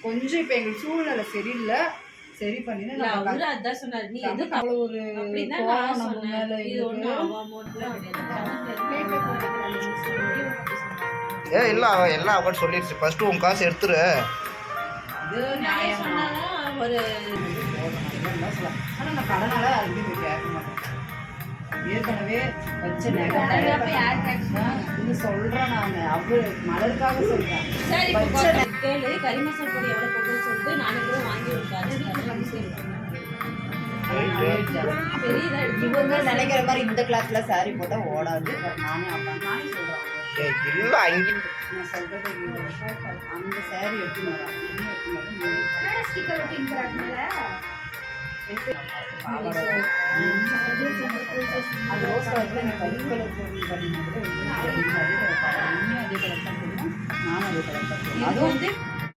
கொஞ்சம் இப்ப எங்களுக்கு சூழ்நிலை சரியில்லை, சரி பண்ணி அதான் சொன்னாரு. நீ ஒரு இல்ல எல்லாம் அவன் சொல்லிடுச்சு. ஃபர்ஸ்ட் உன் காசு எடுத்துரு. கடனால கேட்க மாட்டேன். ஏற்கனவே வச்ச இது சொல்றேன் நான். அவரு மலருக்காக சொல்றேன். கரிமசால் பொடி எவ்வளவு போகுதுன்னு சொல்லிட்டு நானே கூட வாங்கி விட்டாரு. இவங்க நினைக்கிற மாதிரி இந்த கிளாஸ்ல சாரி போட்டா ஓடாது. நானே சொல்றேன். இல்ல அங்கே நான் சொல்றது அந்த சாரி எடுத்து அது ரோஸ் கலர்ல எனக்கு கறி கலர் பொருள் பண்ணி கூட அதே கலர் தான் போடணும். நானும் அதே கலர் தான் போடணும். அது வந்து